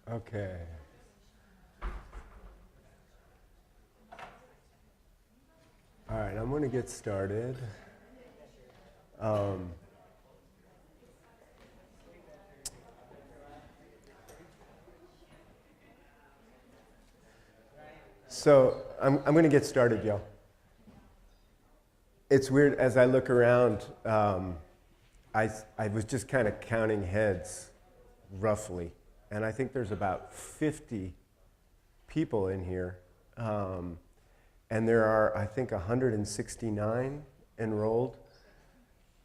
Okay. All right, I'm going to get started. Um, so I'm going to get started, y'all. It's weird, as I look around, I was just kind of counting heads, roughly, and I think there's about 50 people in here. And there are, I think, 169 enrolled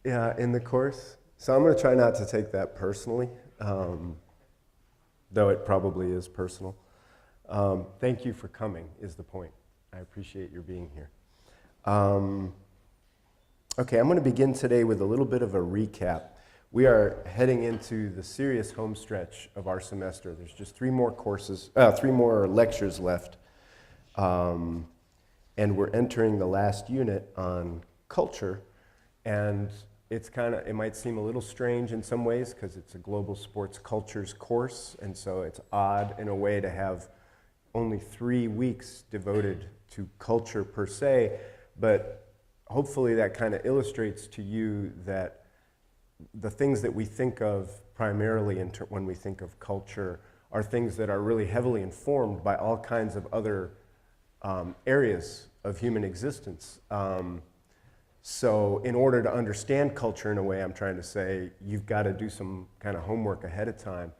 in the course. So I'm going to try not to take that personally, though it probably is personal. Thank you for coming, is the point. I appreciate your being here. Okay, I'm going to begin today with a little bit of a recap. We are heading into the serious home stretch of our semester. There's just three more lectures left. And we're entering the last unit on culture, and it might seem a little strange in some ways because it's a global sports cultures course, and so it's odd in a way to have only 3 weeks devoted to culture per se, but hopefully that kind of illustrates to you that the things that we think of primarily when we think of culture are things that are really heavily informed by all kinds of other areas of human existence. So in order to understand culture in a way, I'm trying to say, you've got to do some kind of homework ahead of time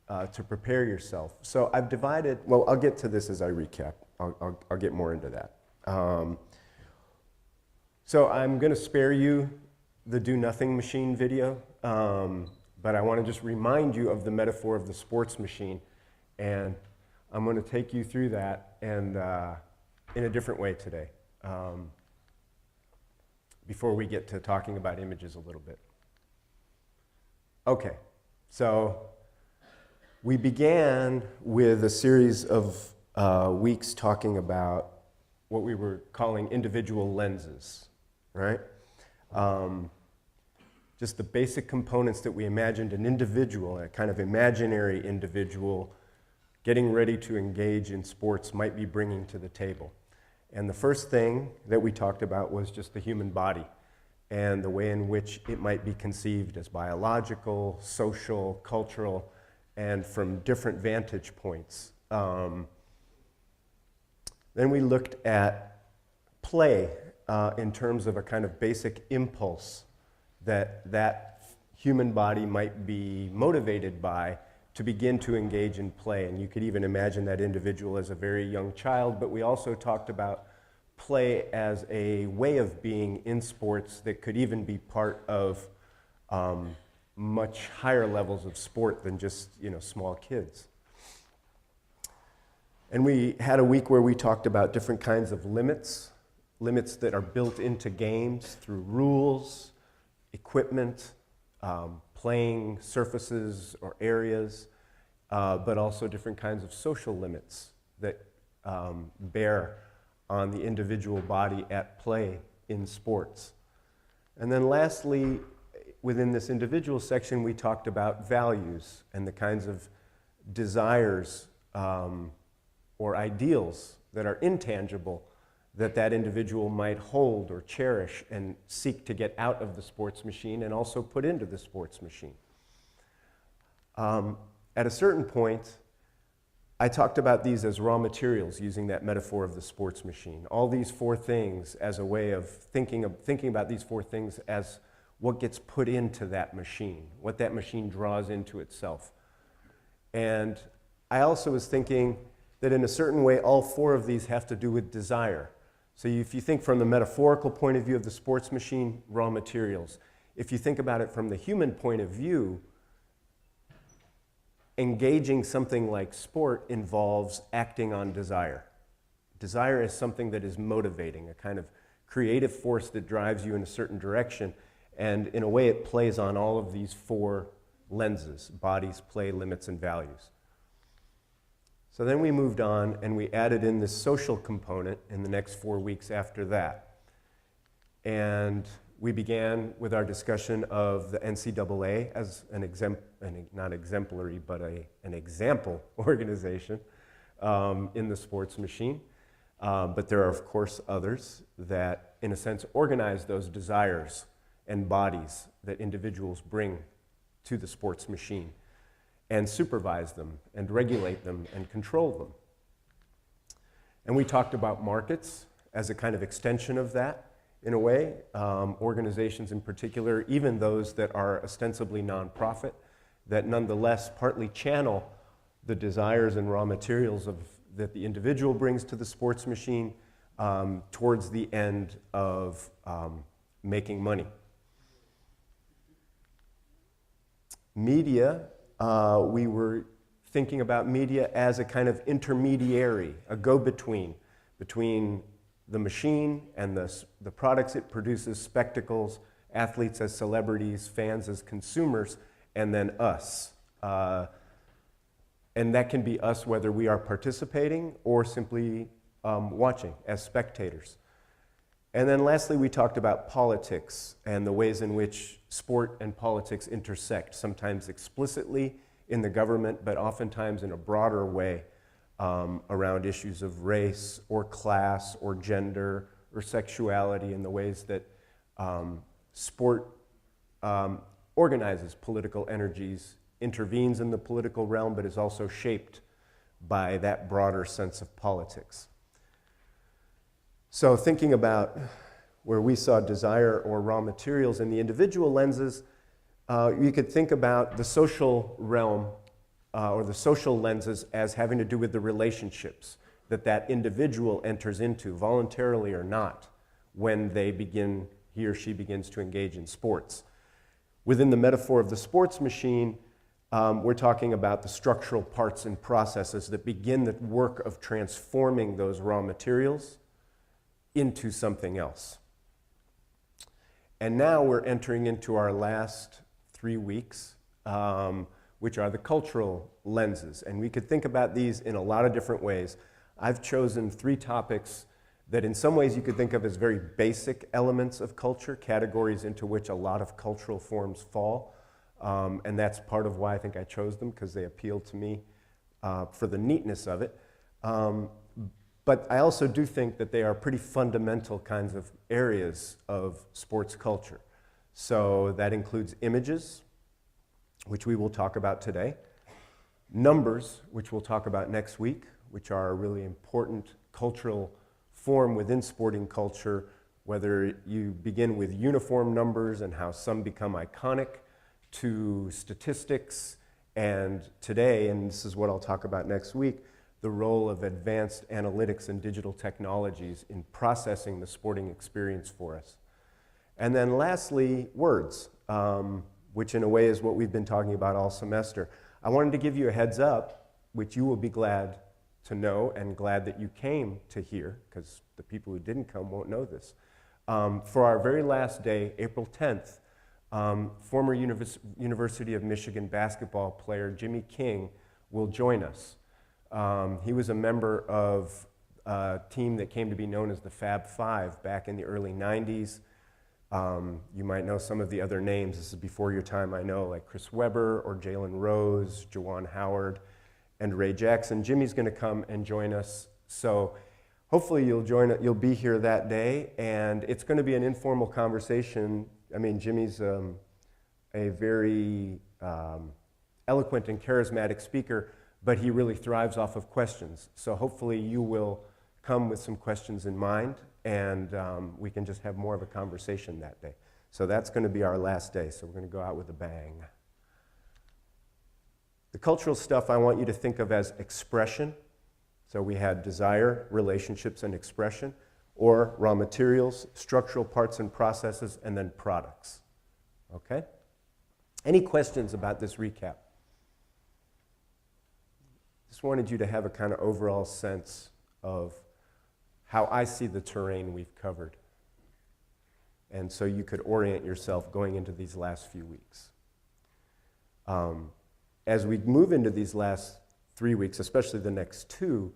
to prepare yourself. So I've divided, well, I'll get to this as I recap. I'll get more into that. So I'm going to spare you the Do Nothing Machine video, but I want to just remind you of the metaphor of the sports machine, and I'm going to take you through that and in a different way today, before we get to talking about images a little bit. Okay, so we began with a series of weeks talking about what we were calling individual lenses, right? Just the basic components that we imagined an individual, a kind of imaginary individual, getting ready to engage in sports might be bringing to the table. And the first thing that we talked about was just the human body and the way in which it might be conceived as biological, social, cultural, and from different vantage points. Then we looked at play in terms of a kind of basic impulse that human body might be motivated by to begin to engage in play. And you could even imagine that individual as a very young child, but we also talked about play as a way of being in sports that could even be part of much higher levels of sport than just, small kids. And we had a week where we talked about different kinds of limits that are built into games through rules, equipment, playing surfaces or areas, but also different kinds of social limits that bear on the individual body at play in sports. And then lastly, within this individual section, we talked about values and the kinds of desires or ideals that are intangible that individual might hold or cherish and seek to get out of the sports machine and also put into the sports machine. At a certain point, I talked about these as raw materials using that metaphor of the sports machine. All these four things as a way of thinking about these four things as what gets put into that machine, what that machine draws into itself. And I also was thinking that in a certain way, all four of these have to do with desire. So if you think from the metaphorical point of view of the sports machine, raw materials. If you think about it from the human point of view, engaging something like sport involves acting on desire. Desire is something that is motivating, a kind of creative force that drives you in a certain direction. And in a way, it plays on all of these four lenses: bodies, play, limits, and values. So then we moved on and we added in this social component in the next 4 weeks after that. And we began with our discussion of the NCAA as not exemplary, but an example organization in the sports machine. But there are, of course, others that, in a sense, organize those desires and bodies that individuals bring to the sports machine and supervise them and regulate them and control them. And we talked about markets as a kind of extension of that, in a way. Organizations in particular, even those that are ostensibly nonprofit, that nonetheless partly channel the desires and raw materials that the individual brings to the sports machine towards the end of making money. Media, we were thinking about media as a kind of intermediary, a go-between, between the machine and the products it produces, spectacles, athletes as celebrities, fans as consumers, and then us. And that can be us whether we are participating or simply watching as spectators. And then lastly, we talked about politics and the ways in which sport and politics intersect, sometimes explicitly in the government, but oftentimes in a broader way around issues of race or class or gender or sexuality, in the ways that sport organizes political energies, intervenes in the political realm, but is also shaped by that broader sense of politics. So thinking about where we saw desire or raw materials in the individual lenses, you could think about the social realm or the social lenses as having to do with the relationships that individual enters into, voluntarily or not, when he or she begins to engage in sports. Within the metaphor of the sports machine, we're talking about the structural parts and processes that begin the work of transforming those raw materials into something else. And now we're entering into our last 3 weeks, which are the cultural lenses. And we could think about these in a lot of different ways. I've chosen 3 topics that in some ways you could think of as very basic elements of culture, categories into which a lot of cultural forms fall. And that's part of why I think I chose them, because they appeal to me for the neatness of it. But I also do think that they are pretty fundamental kinds of areas of sports culture. So that includes images, which we will talk about today, numbers, which we'll talk about next week, which are a really important cultural form within sporting culture, whether you begin with uniform numbers and how some become iconic, to statistics, and today, and this is what I'll talk about next week, the role of advanced analytics and digital technologies in processing the sporting experience for us. And then lastly, words, which in a way is what we've been talking about all semester. I wanted to give you a heads up, which you will be glad to know and glad that you came to hear, because the people who didn't come won't know this. For our very last day, April 10th, former University of Michigan basketball player Jimmy King will join us. He was a member of a team that came to be known as the Fab Five back in the early 90s. You might know some of the other names. This is before your time, I know, like Chris Webber or Jalen Rose, Juwan Howard, and Ray Jackson. Jimmy's going to come and join us. So hopefully you'll be here that day, and it's going to be an informal conversation. I mean, Jimmy's a very eloquent and charismatic speaker, but he really thrives off of questions. So hopefully you will come with some questions in mind, and we can just have more of a conversation that day. So that's going to be our last day, so we're going to go out with a bang. The cultural stuff I want you to think of as expression. So we had desire, relationships, and expression, or raw materials, structural parts and processes, and then products. Okay? Any questions about this recap? Just wanted you to have a kind of overall sense of how I see the terrain we've covered. And so you could orient yourself going into these last few weeks. As we move into these last 3 weeks, especially the next 2,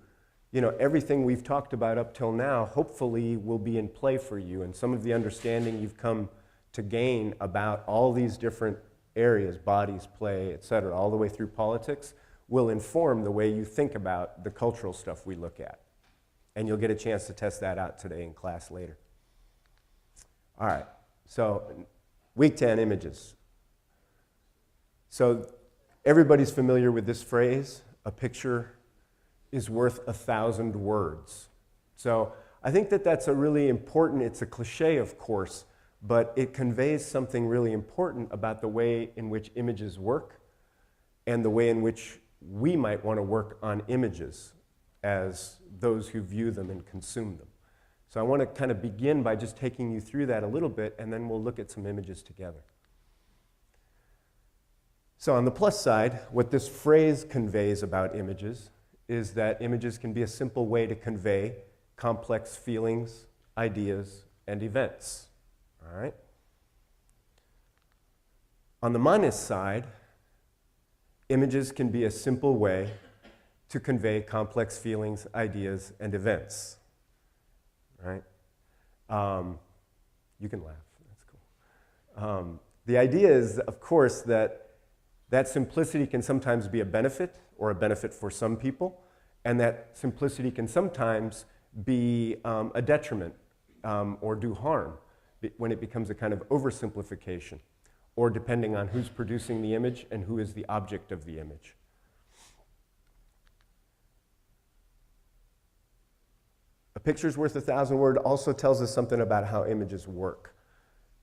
everything we've talked about up till now hopefully will be in play for you, and some of the understanding you've come to gain about all these different areas, bodies, play, et cetera, all the way through politics, will inform the way you think about the cultural stuff we look at. And you'll get a chance to test that out today in class later. All right, so week 10, images. So everybody's familiar with this phrase, a picture is worth 1,000 words. So I think that that's a really important, it's a cliche of course, but it conveys something really important about the way in which images work and the way in which we might want to work on images as those who view them and consume them. So I want to kind of begin by just taking you through that a little bit, and then we'll look at some images together. So on the plus side, what this phrase conveys about images is that images can be a simple way to convey complex feelings, ideas, and events. All right? On the minus side, images can be a simple way to convey complex feelings, ideas, and events. Right? You can laugh. That's cool. The idea is, of course, that simplicity can sometimes be a benefit, or a benefit for some people, and that simplicity can sometimes be a detriment or do harm when it becomes a kind of oversimplification, or depending on who's producing the image and who is the object of the image. A picture's worth 1,000 words also tells us something about how images work.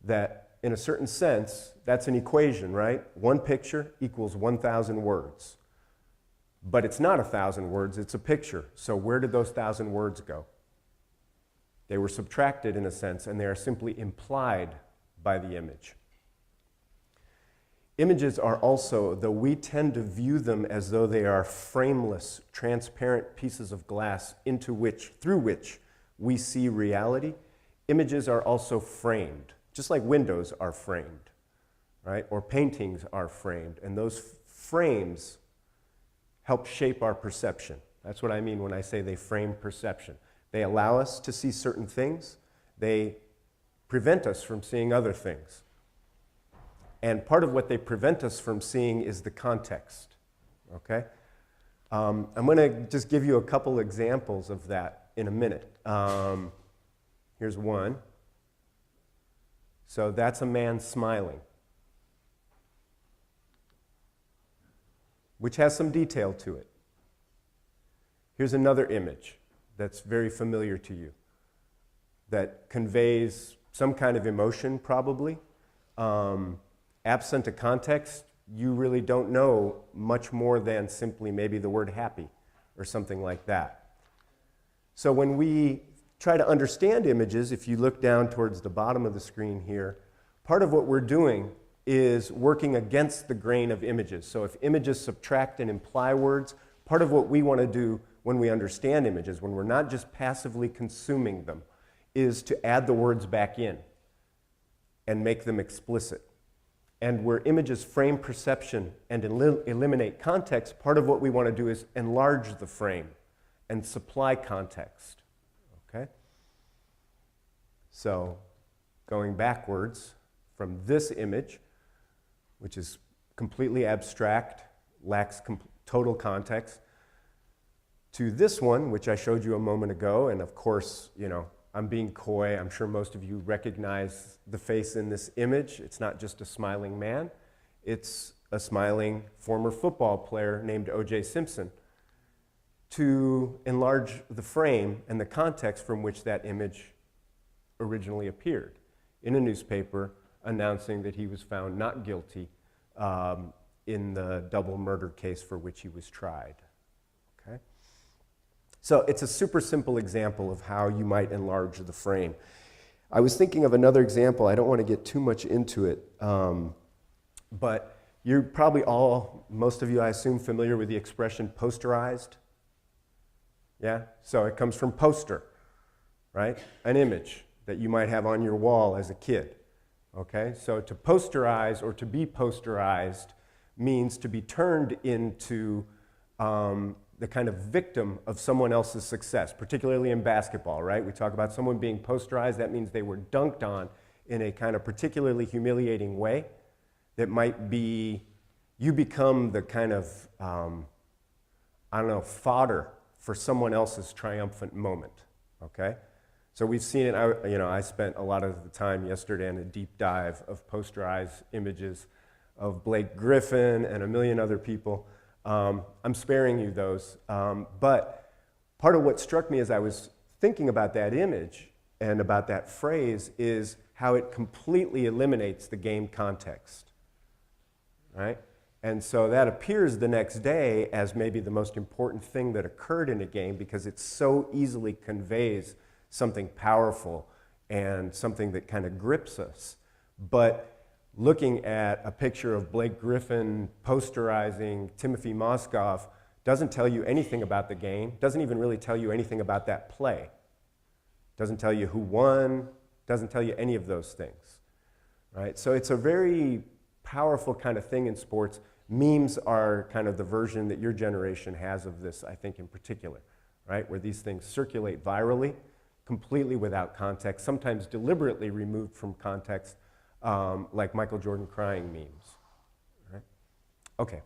That in a certain sense, that's an equation, right? One picture equals 1,000 words. But it's not 1,000 words, it's a picture. So where did those 1,000 words go? They were subtracted in a sense, and they are simply implied by the image. Images are also, though we tend to view them as though they are frameless, transparent pieces of glass through which we see reality, images are also framed, just like windows are framed, right? Or paintings are framed, and those frames help shape our perception. That's what I mean when I say they frame perception. They allow us to see certain things. They prevent us from seeing other things. And part of what they prevent us from seeing is the context, okay? I'm going to just give you a couple examples of that in a minute. Here's one. So that's a man smiling, which has some detail to it. Here's another image that's very familiar to you, that conveys some kind of emotion, probably. Absent a context, you really don't know much more than simply maybe the word happy or something like that. So when we try to understand images, if you look down towards the bottom of the screen here, part of what we're doing is working against the grain of images. So if images subtract and imply words, part of what we want to do when we understand images, when we're not just passively consuming them, is to add the words back in and make them explicit. And where images frame perception and eliminate context, part of what we want to do is enlarge the frame and supply context. Okay? So, going backwards from this image, which is completely abstract, lacks total context, to this one, which I showed you a moment ago, and of course, you know, I'm being coy. I'm sure most of you recognize the face in this image. It's not just a smiling man. It's a smiling former football player named O.J. Simpson. To enlarge the frame and the context from which that image originally appeared in a newspaper announcing that he was found not guilty in the double murder case for which he was tried. Okay? So it's a super simple example of how you might enlarge the frame. I was thinking of another example. I don't want to get too much into it, but you're probably all, most of you I assume, familiar with the expression posterized. Yeah? So it comes from poster, right? An image that you might have on your wall as a kid. Okay? So to posterize or to be posterized means to be turned into the kind of victim of someone else's success, particularly in basketball, right? We talk about someone being posterized. That means they were dunked on in a kind of particularly humiliating way that might be, you become the kind of, I don't know, fodder for someone else's triumphant moment, okay? So we've seen it, I spent a lot of the time yesterday in a deep dive of posterized images of Blake Griffin and a million other people. I'm sparing you those, but part of what struck me as I was thinking about that image and about that phrase is how it completely eliminates the game context, right? And so that appears the next day as maybe the most important thing that occurred in a game because it so easily conveys something powerful and something that kind of grips us. But looking at a picture of Blake Griffin posterizing Timothy Moskov doesn't tell you anything about the game, doesn't even really tell you anything about that play. Doesn't tell you who won, doesn't tell you any of those things, right? So it's a very powerful kind of thing in sports. Memes are kind of the version that your generation has of this, I think, in particular, right? Where these things circulate virally, completely without context, sometimes deliberately removed from context, like Michael Jordan crying memes, right? Okay.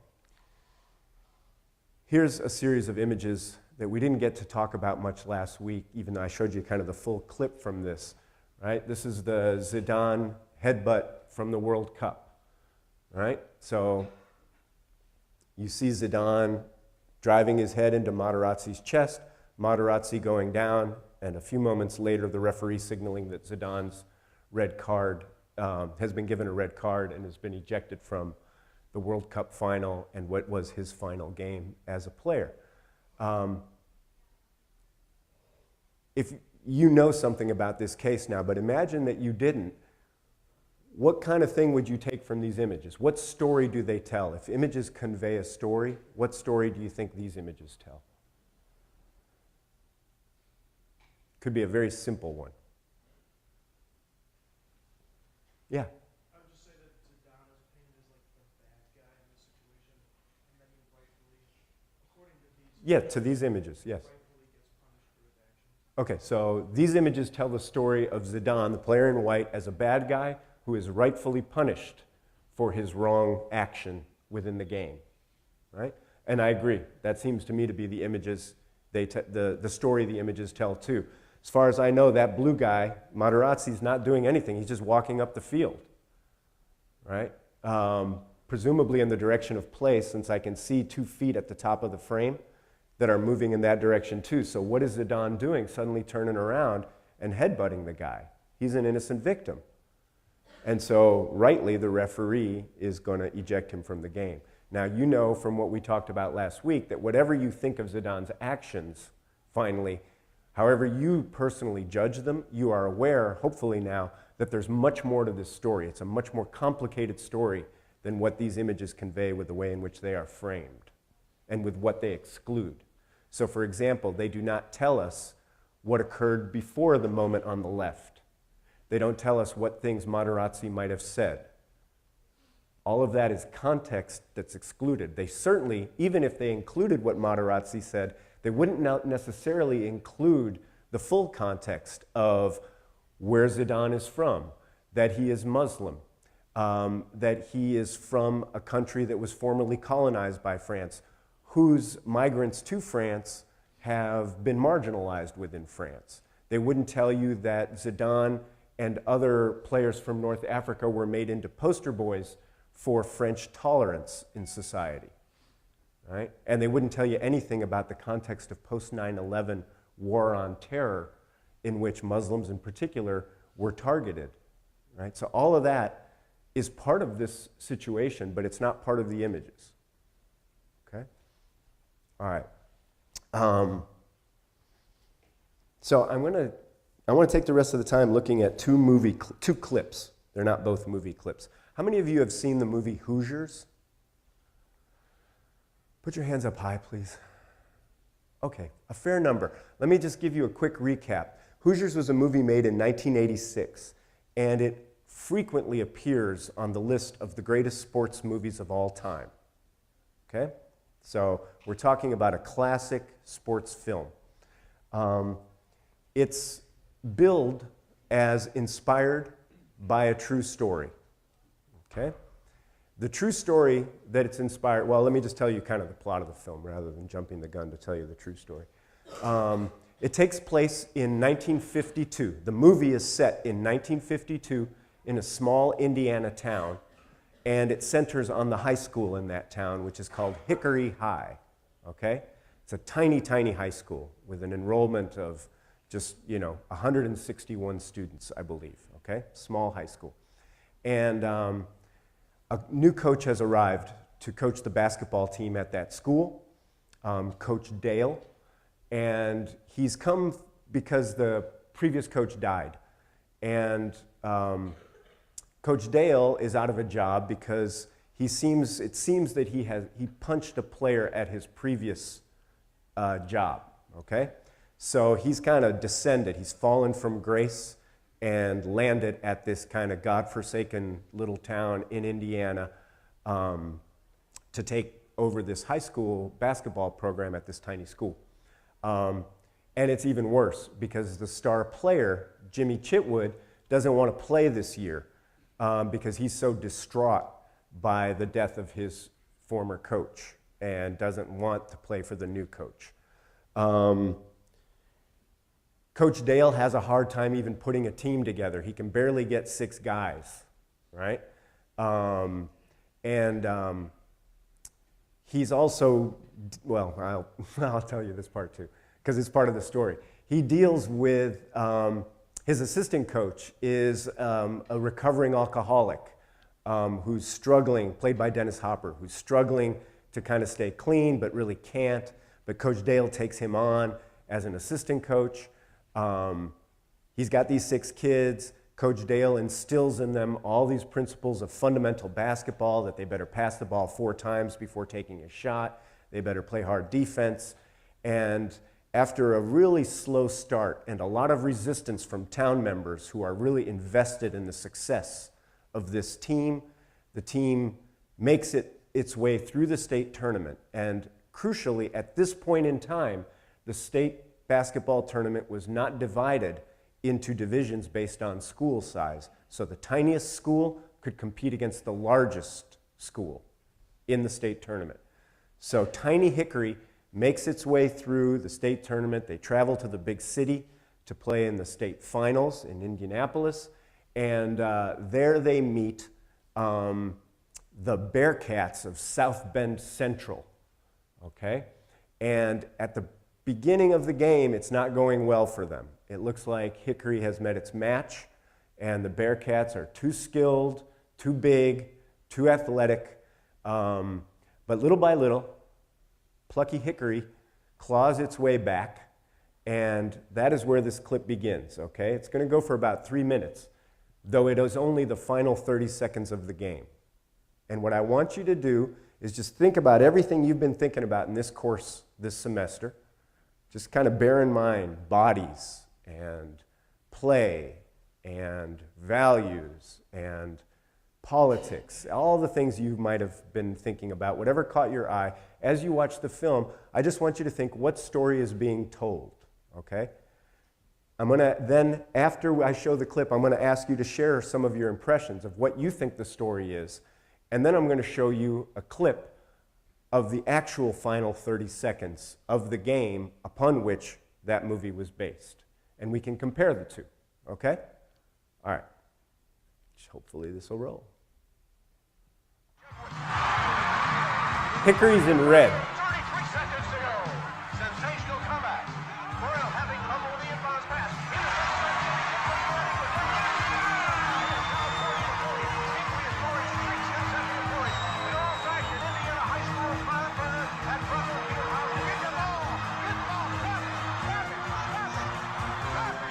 Here's a series of images that we didn't get to talk about much last week, even though I showed you kind of the full clip from this, right? This is the Zidane headbutt from the World Cup, right? So you see Zidane driving his head into Materazzi's chest, Materazzi going down, and a few moments later the referee signaling that Zidane's red card has been given a red card and has been ejected from the World Cup final and what was his final game as a player. If you know something about this case now, but imagine that you didn't, what kind of thing would you take from these images? What story do they tell? If images convey a story, what story do you think these images tell? Could be a very simple one. Yeah. I would just say that Zidane is painted as like the bad guy in this situation, and then he rightfully, according to these, Yeah, to these images, yes. rightfully gets punished for his actions. Okay, so these images tell the story of Zidane, the player in white, as a bad guy who is rightfully punished for his wrong action within the game, right? And I agree. That seems to me to be the images, the story the images tell too. As far as I know, that blue guy, Materazzi's not doing anything. He's just walking up the field, right? Presumably in the direction of play, since I can see 2 feet at the top of the frame that are moving in that direction too. So what is Zidane doing? Suddenly turning around and headbutting the guy. He's an innocent victim. And so rightly, the referee is going to eject him from the game. Now, you know from what we talked about last week that whatever you think of Zidane's actions, finally, however you personally judge them, you are aware, hopefully now, that there's much more to this story. It's a much more complicated story than what these images convey with the way in which they are framed and with what they exclude. So, for example, they do not tell us what occurred before the moment on the left. They don't tell us what things Materazzi might have said. All of that is context that's excluded. They certainly, even if they included what Materazzi said, they wouldn't necessarily include the full context of where Zidane is from, that he is Muslim, that he is from a country that was formerly colonized by France, whose migrants to France have been marginalized within France. They wouldn't tell you that Zidane and other players from North Africa were made into poster boys for French tolerance in society. Right? And they wouldn't tell you anything about the context of post-9/11 war on terror in which Muslims in particular were targeted. Right? So all of that is part of this situation, but it's not part of the images. Okay? All right. So I want to take the rest of the time looking at two clips. They're not both movie clips. How many of you have seen the movie Hoosiers? Put your hands up high, please. Okay, a fair number. Let me just give you a quick recap. Hoosiers was a movie made in 1986, and it frequently appears on the list of the greatest sports movies of all time. Okay? So we're talking about a classic sports film. It's billed as inspired by a true story. Okay? The true story that it's inspired, well, let me just tell you kind of the plot of the film rather than jumping the gun to tell you the true story. It takes place in 1952. The movie is set in 1952 in a small Indiana town, and it centers on the high school in that town, which is called Hickory High. Okay? It's a tiny, tiny high school with an enrollment of just, 161 students, I believe. Okay? Small high school. And a new coach has arrived to coach the basketball team at that school, Coach Dale. And he's come because the previous coach died. And Coach Dale is out of a job because it seems that he punched a player at his previous job, okay? So he's kind of descended. He's fallen from grace and landed at this kind of godforsaken little town in Indiana to take over this high school basketball program at this tiny school. And it's even worse because the star player, Jimmy Chitwood, doesn't want to play this year because he's so distraught by the death of his former coach and doesn't want to play for the new coach. Coach Dale has a hard time even putting a team together. He can barely get 6 guys, right? He's also, well, I'll tell you this part too, because it's part of the story. He deals with, his assistant coach is a recovering alcoholic who's struggling, played by Dennis Hopper, who's struggling to kind of stay clean but really can't. But Coach Dale takes him on as an assistant coach. He's got these 6 kids. Coach Dale instills in them all these principles of fundamental basketball, that they better pass the ball 4 times before taking a shot. They better play hard defense. And after a really slow start and a lot of resistance from town members who are really invested in the success of this team, the team makes its way through the state tournament. And crucially, at this point in time, the state basketball tournament was not divided into divisions based on school size. So the tiniest school could compete against the largest school in the state tournament. So tiny Hickory makes its way through the state tournament. They travel to the big city to play in the state finals in Indianapolis. And there they meet the Bearcats of South Bend Central. Okay? And at the beginning of the game, it's not going well for them. It looks like Hickory has met its match, and the Bearcats are too skilled, too big, too athletic. But little by little, plucky Hickory claws its way back, and that is where this clip begins, okay? It's going to go for about 3 minutes, though it is only the final 30 seconds of the game. And what I want you to do is just think about everything you've been thinking about in this course this semester. Just kind of bear in mind bodies and play and values and politics, all the things you might have been thinking about, whatever caught your eye. As you watch the film, I just want you to think, what story is being told, okay? I'm going to then, after I show the clip, I'm going to ask you to share some of your impressions of what you think the story is. And then I'm going to show you a clip of the actual final 30 seconds of the game upon which that movie was based. And we can compare the two, okay? All right. Hopefully this will roll. Hickory's in red. 33 seconds to go. Sensational comeback. Burrell having trouble with the inbounds pass. Hickory is scoring 6 consecutive points. It all starts in Indiana High School Smart Burner at Russell Fieldhouse. Get the ball. Get the ball. Grab it. Grab it. Grab it. Grab it.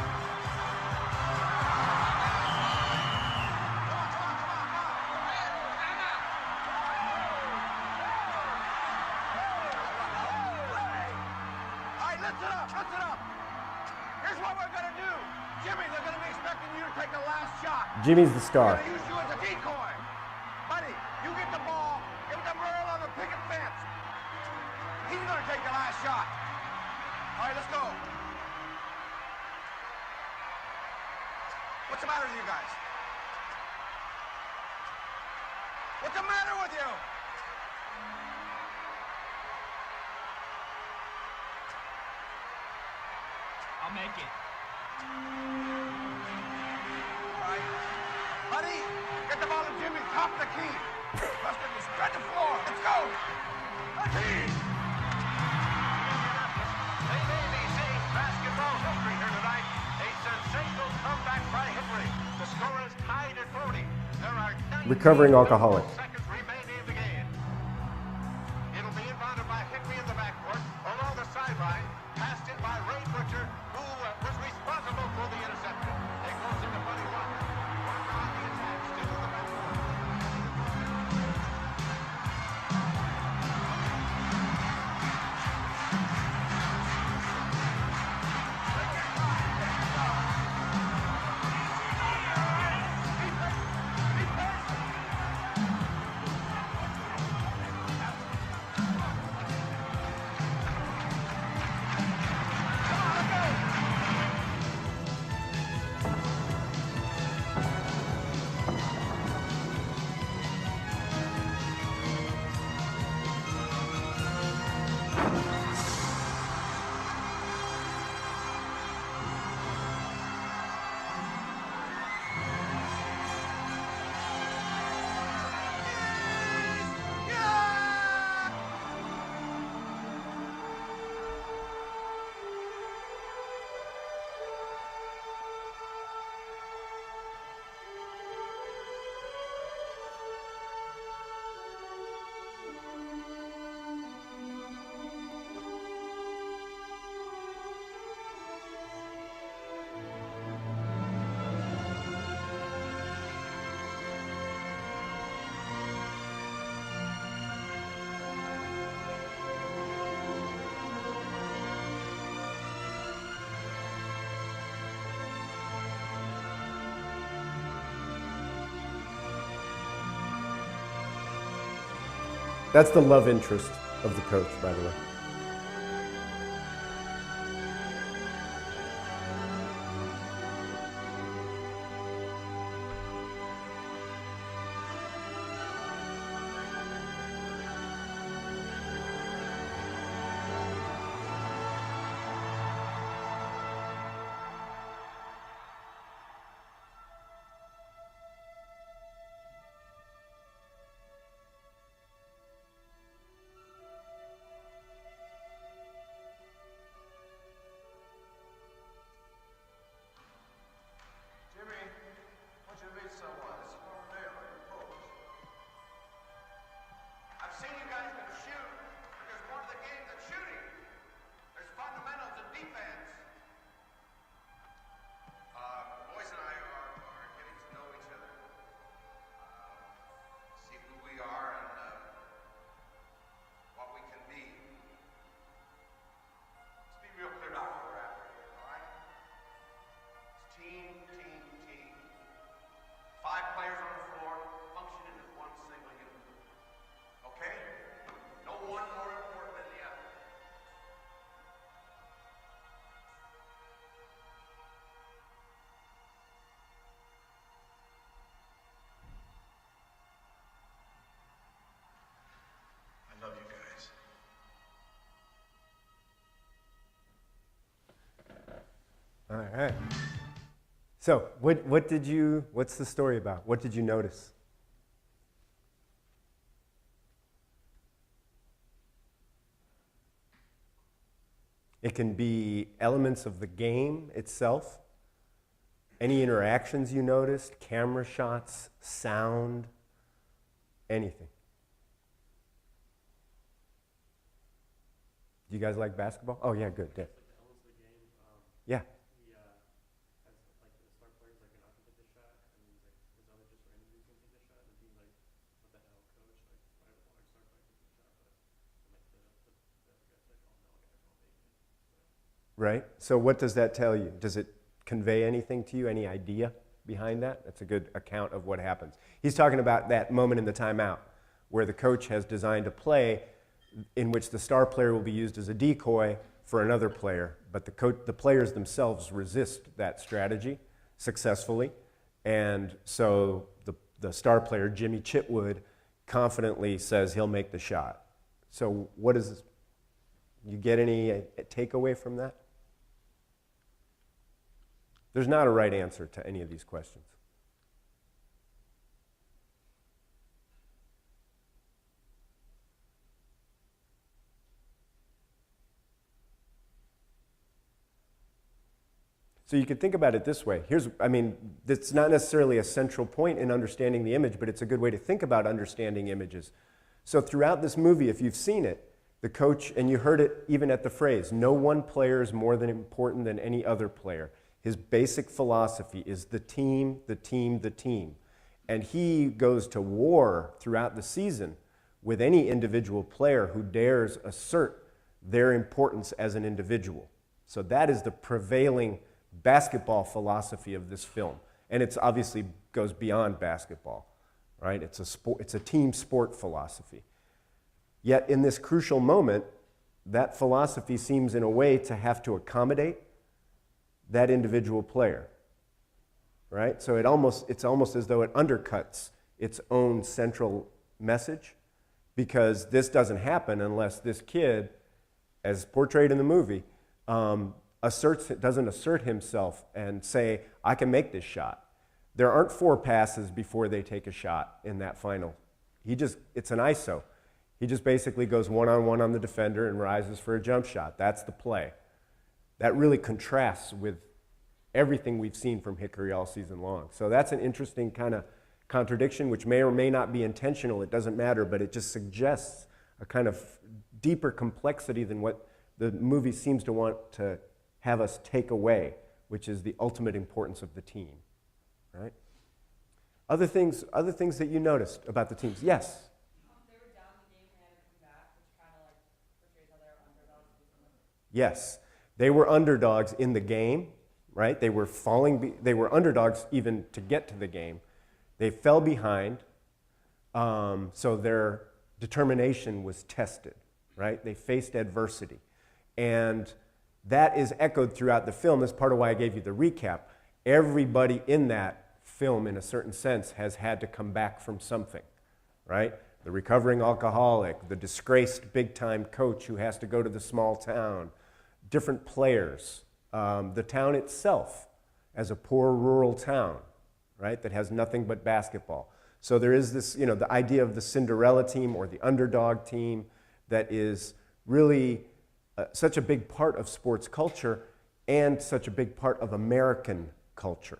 Lift it up, lift it up. Here's what we're going to do. Jimmy, they're going to be expecting you to take the last shot. Jimmy's the They're star. going to use you as a decoy. Buddy, you get the ball, give it to Merle on the picket fence. He's going to take the last shot. All right, let's go. What's the matter with you guys? What's the matter with you? I'll make it. All right. Buddy, get the ball to Jimmy. Top the key. Buster, you spread the floor. Let's go. Team. Save ABC basketball history here tonight. A sensational comeback by Henry. The score is tied at 40. There are 19 Recovering alcoholic. seconds remaining in the game. It'll be inbounded by Henry in the backcourt. Along the sideline, passed in by Ray Butcher, who was responsible for the interception. It goes into Buddy Walker. Walker on the attack, still in the backcourt. That's the love interest of the coach, by the way. Jimmy, why don't you meet someone? This is Mark Dale, your coach. I've seen you guys can shoot, but there's more to the game than shooting. There's fundamentals and defense. The boys and I are getting to know each other. See who we are and what we can be. Let's be real clear about what we're after here, all right? It's team, team, team. 5 players on the floor functioning as one single unit. Okay? No one more important than the other. I love you guys. All right. So, what's the story about? What did you notice? It can be elements of the game itself, any interactions you noticed, camera shots, sound, anything. Do you guys like basketball? Oh, yeah, good. Yeah. Yeah. Right? So what does that tell you? Does it convey anything to you? Any idea behind that? That's a good account of what happens. He's talking about that moment in the timeout where the coach has designed a play in which the star player will be used as a decoy for another player, but the players themselves resist that strategy successfully. And so the star player, Jimmy Chitwood, confidently says he'll make the shot. So what is, you get any takeaway from that? There's not a right answer to any of these questions. So you could think about it this way. It's not necessarily a central point in understanding the image, but it's a good way to think about understanding images. So throughout this movie, if you've seen it, the coach, and you heard it even at the phrase, no one player is more than important than any other player. His basic philosophy is the team, the team, the team. And he goes to war throughout the season with any individual player who dares assert their importance as an individual. So that is the prevailing basketball philosophy of this film. And it's obviously goes beyond basketball, right? It's a team sport philosophy. Yet in this crucial moment, that philosophy seems in a way to have to accommodate that individual player, right? So it's almost as though it undercuts its own central message, because this doesn't happen unless this kid, as portrayed in the movie, doesn't assert himself and say, I can make this shot. There aren't 4 passes before they take a shot in that final. It's an ISO. He just basically goes one-on-one on the defender and rises for a jump shot. That's the play. That really contrasts with everything we've seen from Hickory all season long. So that's an interesting kind of contradiction, which may or may not be intentional. It doesn't matter, but it just suggests a kind of deeper complexity than what the movie seems to want to have us take away, which is the ultimate importance of the team, right? Other things that you noticed about the teams? Yes? They were down the game and had to come back, which kind of like portrays how they're underdogs. Yes. They were underdogs in the game, right? They were underdogs even to get to the game. They fell behind, so their determination was tested, right? They faced adversity. And that is echoed throughout the film. That's part of why I gave you the recap. Everybody in that film, in a certain sense, has had to come back from something, right? The recovering alcoholic, the disgraced big-time coach who has to go to the small town, different players, the town itself as a poor rural town, right, that has nothing but basketball. So there is this, the idea of the Cinderella team or the underdog team that is really such a big part of sports culture and such a big part of American culture,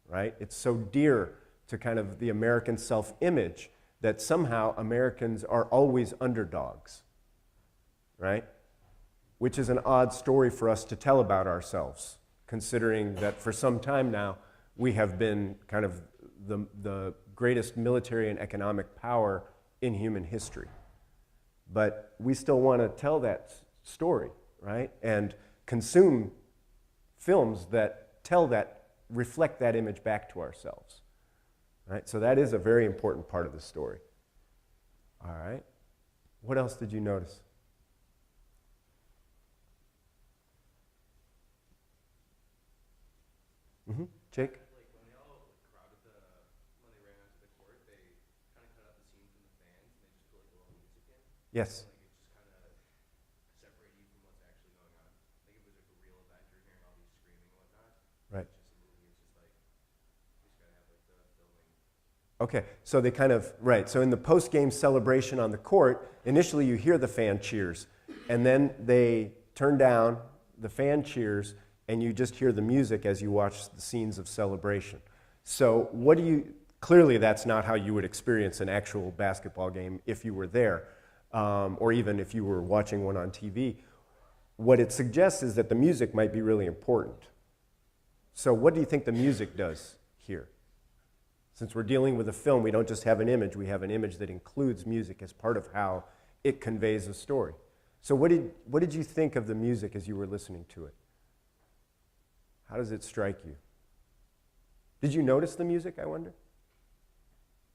right? It's so dear to kind of the American self-image that somehow Americans are always underdogs, right? Which is an odd story for us to tell about ourselves, considering that for some time now we have been kind of the greatest military and economic power in human history. But we still want to tell that story, right? And consume films that reflect that image back to ourselves, right? So that is a very important part of the story. All right. What else did you notice? Mm-hmm. Jake? Like when they all crowded when they ran onto the court, they kind of cut out the scene from the fans and they just put like a little music in. Yes. Like it just kind of separated you from what's actually going on. Like it was like a real event. You're hearing all these screaming and whatnot. Right. It's just a movie. It's just like you just gotta have like the filming. Okay, so they kind of, right, so in the post-game celebration on the court, initially you hear the fan cheers, and then they turn down the fan cheers, and you just hear the music as you watch the scenes of celebration. So clearly that's not how you would experience an actual basketball game if you were there, or even if you were watching one on TV. What it suggests is that the music might be really important. So what do you think the music does here? Since we're dealing with a film, we don't just have an image, we have an image that includes music as part of how it conveys a story. So what did you think of the music as you were listening to it? How does it strike you? Did you notice the music, I wonder?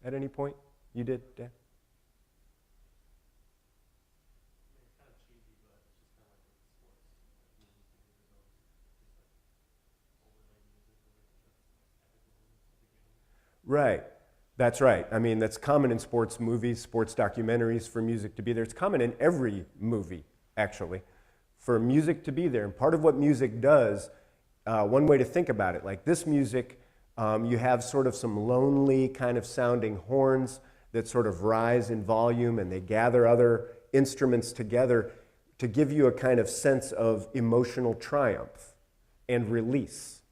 At any point? You did, Dan? It's kind of cheesy, but it's just kind of like with sports movies, just like overlay music or like the epic moments of the game. Right. That's right. I mean, that's common in sports movies, sports documentaries, for music to be there. It's common in every movie, actually, for music to be there. And part of what music does, one way to think about it, like this music, you have sort of some lonely kind of sounding horns that sort of rise in volume, and they gather other instruments together to give you a kind of sense of emotional triumph and release,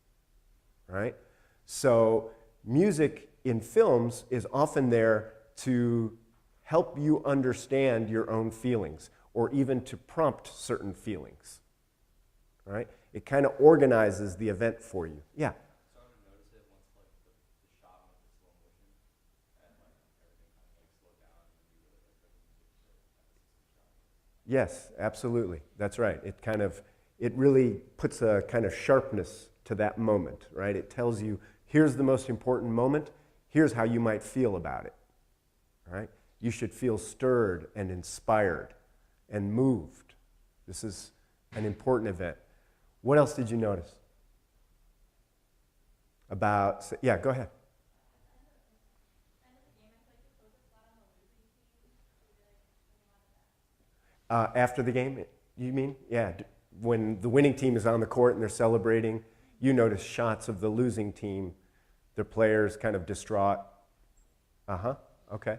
right? So music in films is often there to help you understand your own feelings, or even to prompt certain feelings, right? It kind of organizes the event for you. Yeah? Started to notice it once like the shot went to slow motion and like everything kind of like slowed down and you really like the music to emphasis on shot. Yes, absolutely. That's right. It really puts a kind of sharpness to that moment, right? It tells you, here's the most important moment, here's how you might feel about it, right? You should feel stirred and inspired and moved. This is an important event. What else did you notice? Yeah, go ahead. After the game, you mean? Yeah, when the winning team is on the court and they're celebrating, you notice shots of the losing team, their players kind of distraught. Okay.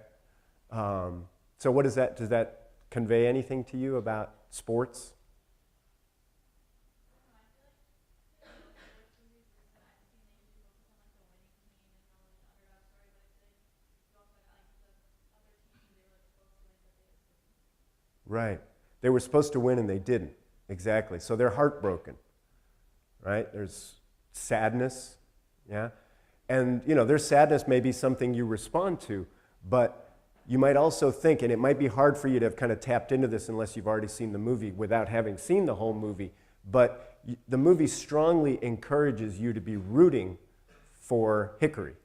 So what does that convey anything to you about sports? Right. They were supposed to win and they didn't. Exactly. So they're heartbroken, right? There's sadness, yeah? And, their sadness may be something you respond to, but you might also think, and it might be hard for you to have kind of tapped into this unless you've already seen the movie without having seen the whole movie, but the movie strongly encourages you to be rooting for Hickory,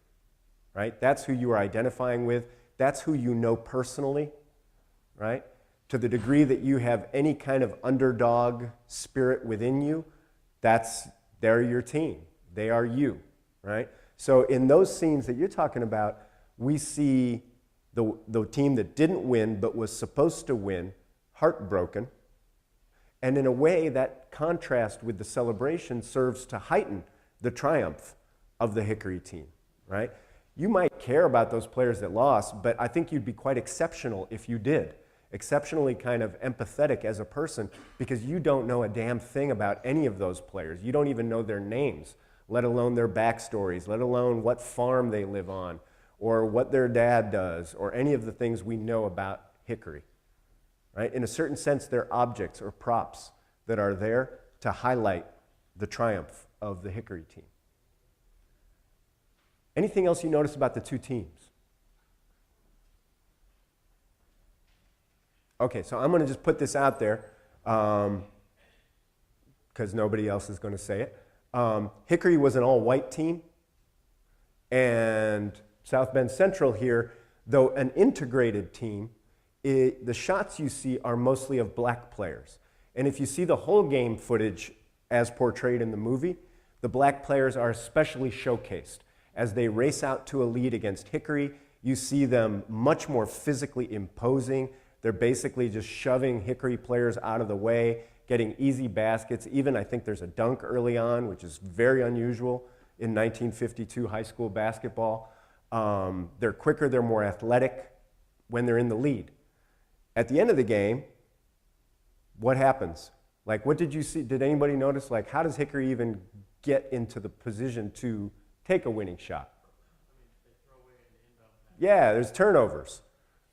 right? That's who you are identifying with. That's who you know personally, right? To the degree that you have any kind of underdog spirit within you, they're your team. They are you, right? So in those scenes that you're talking about, we see the team that didn't win but was supposed to win, heartbroken. And in a way, that contrast with the celebration serves to heighten the triumph of the Hickory team, right? You might care about those players that lost, but I think you'd be quite exceptional if you did. Exceptionally kind of empathetic as a person, because you don't know a damn thing about any of those players. You don't even know their names, let alone their backstories, let alone what farm they live on, or what their dad does, or any of the things we know about Hickory. Right? In a certain sense, they're objects or props that are there to highlight the triumph of the Hickory team. Anything else you notice about the two teams? Okay, so I'm going to just put this out there because nobody else is going to say it. Hickory was an all-white team, and South Bend Central here, though an integrated team, the shots you see are mostly of black players. And if you see the whole game footage as portrayed in the movie, the black players are especially showcased. As they race out to a lead against Hickory, you see them much more physically imposing. They're basically just shoving Hickory players out of the way, getting easy baskets. Even I think there's a dunk early on, which is very unusual in 1952 high school basketball. They're quicker, they're more athletic when they're in the lead. At the end of the game, what happens? Like, what did you see? Did anybody notice, like, how does Hickory even get into the position to take a winning shot? Yeah, there's turnovers,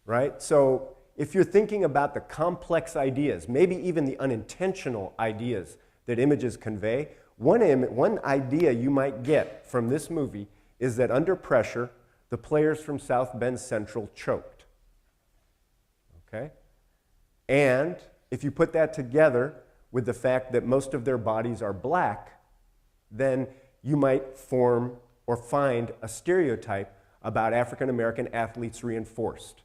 right? So if you're thinking about the complex ideas, maybe even the unintentional ideas that images convey, one idea you might get from this movie is that under pressure, the players from South Bend Central choked. Okay? And if you put that together with the fact that most of their bodies are black, then you might form or find a stereotype about African American athletes reinforced.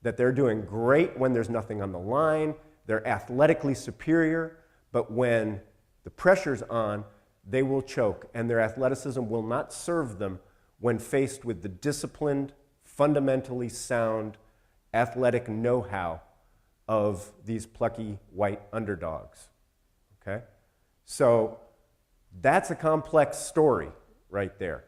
That they're doing great when there's nothing on the line, they're athletically superior, but when the pressure's on, they will choke, and their athleticism will not serve them when faced with the disciplined, fundamentally sound, athletic know-how of these plucky white underdogs. Okay? So that's a complex story right there.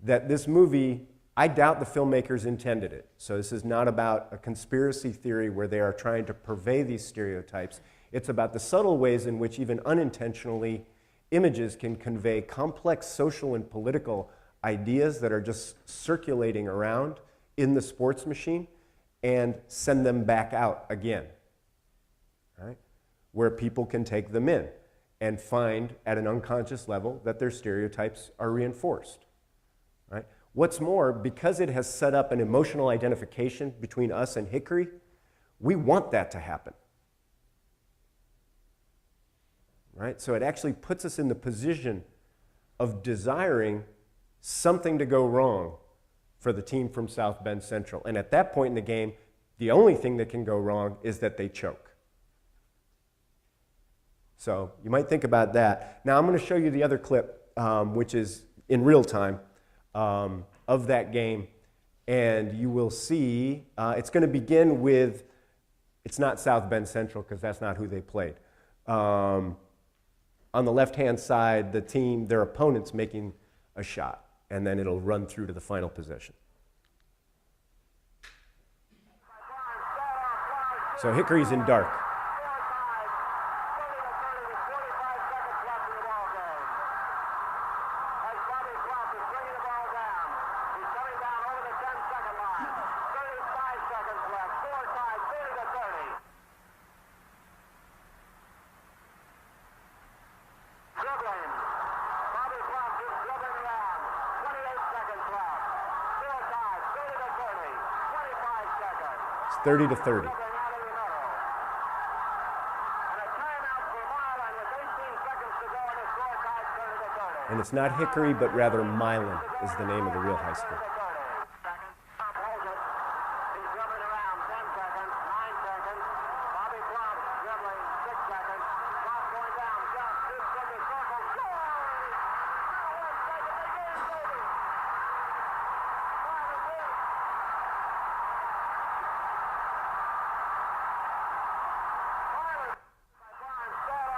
That this movie, I doubt the filmmakers intended it. So this is not about a conspiracy theory where they are trying to purvey these stereotypes. It's about the subtle ways in which, even unintentionally, images can convey complex social and political ideas that are just circulating around in the sports machine and send them back out again, right? Where people can take them in and find at an unconscious level that their stereotypes are reinforced, right? What's more, because it has set up an emotional identification between us and Hickory, we want that to happen. Right? So it actually puts us in the position of desiring something to go wrong for the team from South Bend Central. And at that point in the game, the only thing that can go wrong is that they choke. So you might think about that. Now I'm going to show you the other clip, which is in real time, of that game. And you will see, it's going to begin with, it's not South Bend Central because that's not who they played. On the left-hand side, the team, their opponent's making a shot, and then it'll run through to the final possession. So Hickory's in dark. It's 30 to 30. And it's not Hickory, but rather Milan is the name of the real high school.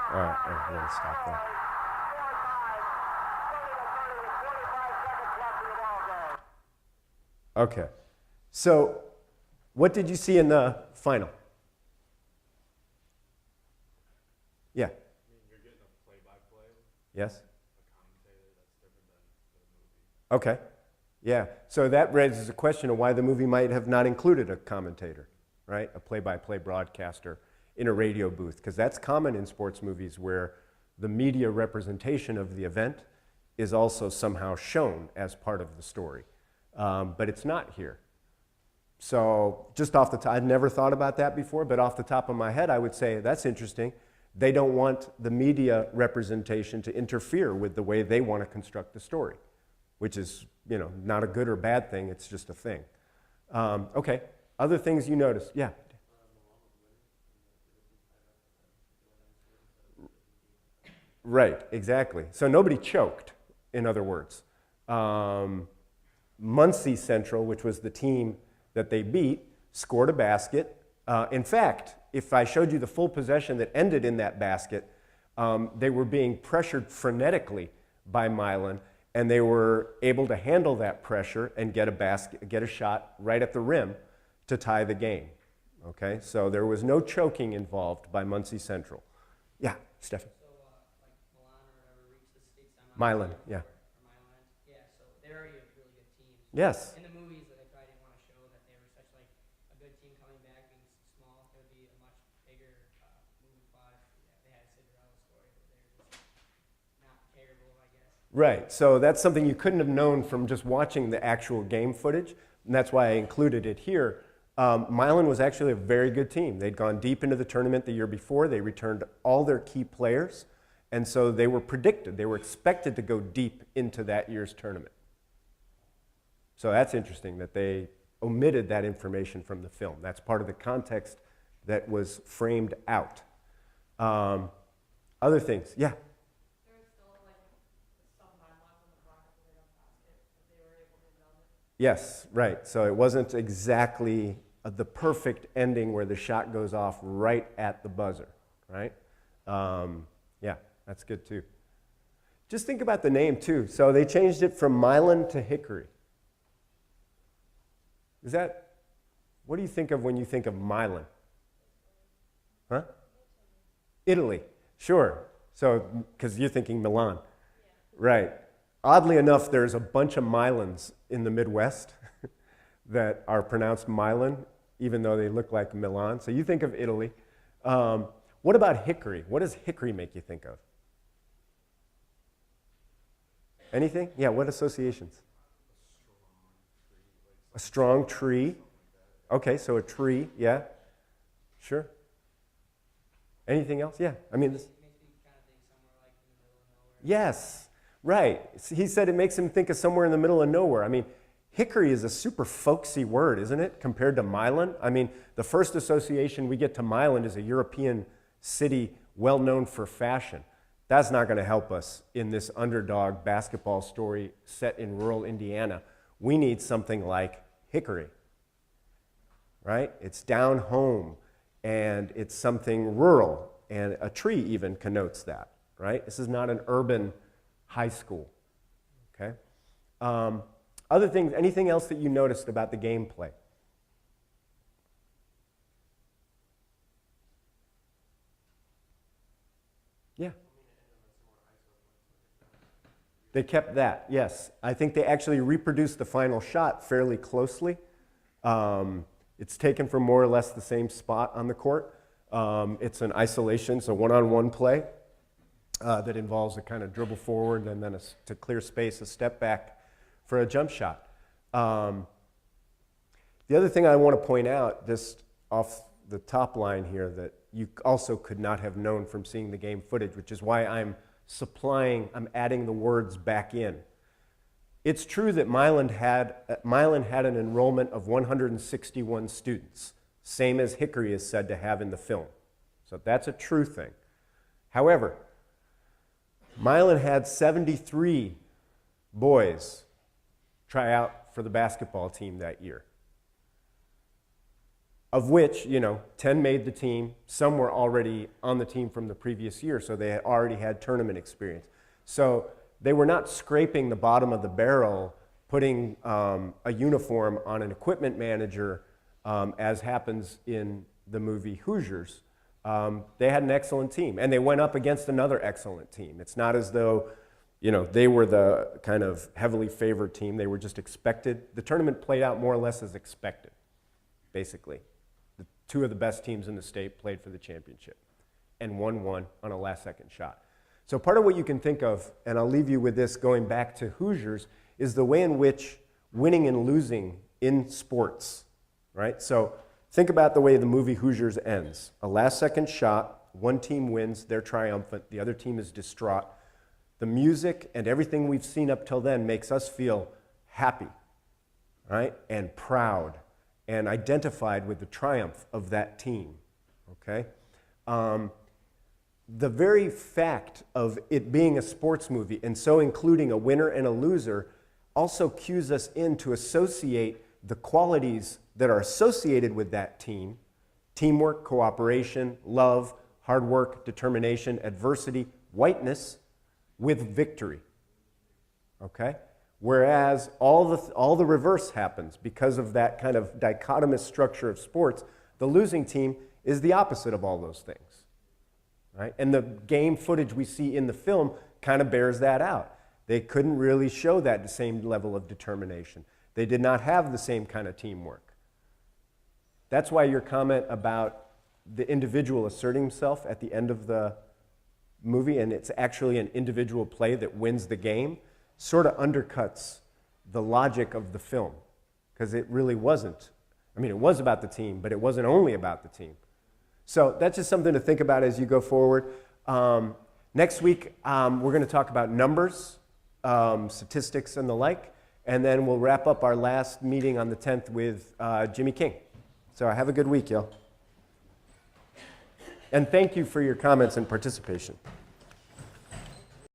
All right, I'm going to stop there. Okay, so what did you see in the final? Yeah. I mean, you're getting a play-by-play, Yes? a commentator that's different than the movie. Okay. Yeah. So that raises a question of why the movie might have not included a commentator, right? A play-by-play broadcaster in a radio booth, because that's common in sports movies where the media representation of the event is also somehow shown as part of the story. But it's not here. So just off the top, I'd never thought about that before, but off the top of my head, I would say that's interesting. They don't want the media representation to interfere with the way they want to construct the story, which is, you know, not a good or bad thing, it's just a thing. Okay, other things you noticed? Yeah. Right, exactly. So nobody choked, in other words. Muncie Central, which was the team that they beat, scored a basket. In fact, if I showed you the full possession that ended in that basket, they were being pressured frenetically by Milan, and they were able to handle that pressure and get a shot right at the rim to tie the game. Okay, so there was no choking involved by Muncie Central. Yeah, Stefan. So, like Milan or whatever reached the state semifinal. Milan, yeah. Or Milan, yeah. So they're already a really good team. Yes. In the movies that I didn't want to show that they were such like a good team coming back, being small. It would be a much bigger movie plot if they had a Cinderella story, but they're just not terrible, I guess. Right, so that's something you couldn't have known from just watching the actual game footage, and that's why I included it here. Milan was actually a very good team. They'd gone deep into the tournament the year before. They returned all their key players, and so they were predicted, they were expected to go deep into that year's tournament. So that's interesting that they omitted that information from the film. That's part of the context that was framed out. Other things, yeah? There's still like some time left in the bracket where they don't basket, but they were able to Yes, right. So it wasn't exactly the perfect ending where the shot goes off right at the buzzer, right? Yeah, that's good too. Just think about the name too. So they changed it from Milan to Hickory. What do you think of when you think of Milan? Huh? Italy, sure. So, because you're thinking Milan. Right. Oddly enough, there's a bunch of Milans in the Midwest that are pronounced Milan, even though they look like Milan. So you think of Italy. What about Hickory? What does Hickory make you think of? Anything? Yeah, what associations? A strong tree. Okay, so a tree, yeah. Sure. Anything else? Yeah, I mean, this. It makes me kind of think somewhere like in the middle of nowhere. Yes, right. He said it makes him think of somewhere in the middle of nowhere. I mean, Hickory is a super folksy word, isn't it, compared to Milan? I mean, the first association we get to Milan is a European city well known for fashion. That's not going to help us in this underdog basketball story set in rural Indiana. We need something like Hickory, right? It's down home, and it's something rural, and a tree even connotes that, right? This is not an urban high school, okay? Other things, anything else that you noticed about the gameplay? Yeah. They kept that, yes. I think they actually reproduced the final shot fairly closely. It's taken from more or less the same spot on the court. It's an isolation, so one-on-one play that involves a kind of dribble forward and then to clear space, a step back for a jump shot. The other thing I want to point out, just off the top line here, that you also could not have known from seeing the game footage, which is why I'm adding the words back in. It's true that Milan had an enrollment of 161 students, same as Hickory is said to have in the film. So that's a true thing. However, Milan had 73 boys try out for the basketball team that year, of which, 10 made the team. Some were already on the team from the previous year, so they had already had tournament experience. So they were not scraping the bottom of the barrel, putting a uniform on an equipment manager, as happens in the movie Hoosiers. They had an excellent team, and they went up against another excellent team. It's not as though, they were the kind of heavily favored team. They were just expected. The tournament played out more or less as expected, basically. The two of the best teams in the state played for the championship, and won on a last-second shot. So part of what you can think of, and I'll leave you with this going back to Hoosiers, is the way in which winning and losing in sports, right? So think about the way the movie Hoosiers ends. A last-second shot, one team wins, they're triumphant, the other team is distraught. The music and everything we've seen up till then makes us feel happy, right? And proud and identified with the triumph of that team, okay? The very fact of it being a sports movie and so including a winner and a loser also cues us in to associate the qualities that are associated with that team: teamwork, cooperation, love, hard work, determination, adversity, whiteness, with victory, okay? Whereas all the reverse happens because of that kind of dichotomous structure of sports. The losing team is the opposite of all those things. Right? And the game footage we see in the film kind of bears that out. They couldn't really show that same level of determination. They did not have the same kind of teamwork. That's why your comment about the individual asserting himself at the end of the movie, and it's actually an individual play that wins the game, sort of undercuts the logic of the film, because it really wasn't. I mean, it was about the team, but it wasn't only about the team. So that's just something to think about as you go forward. Next week, we're going to talk about numbers, statistics, and the like. And then we'll wrap up our last meeting on the 10th with Jimmy King. So have a good week, y'all. And thank you for your comments and participation.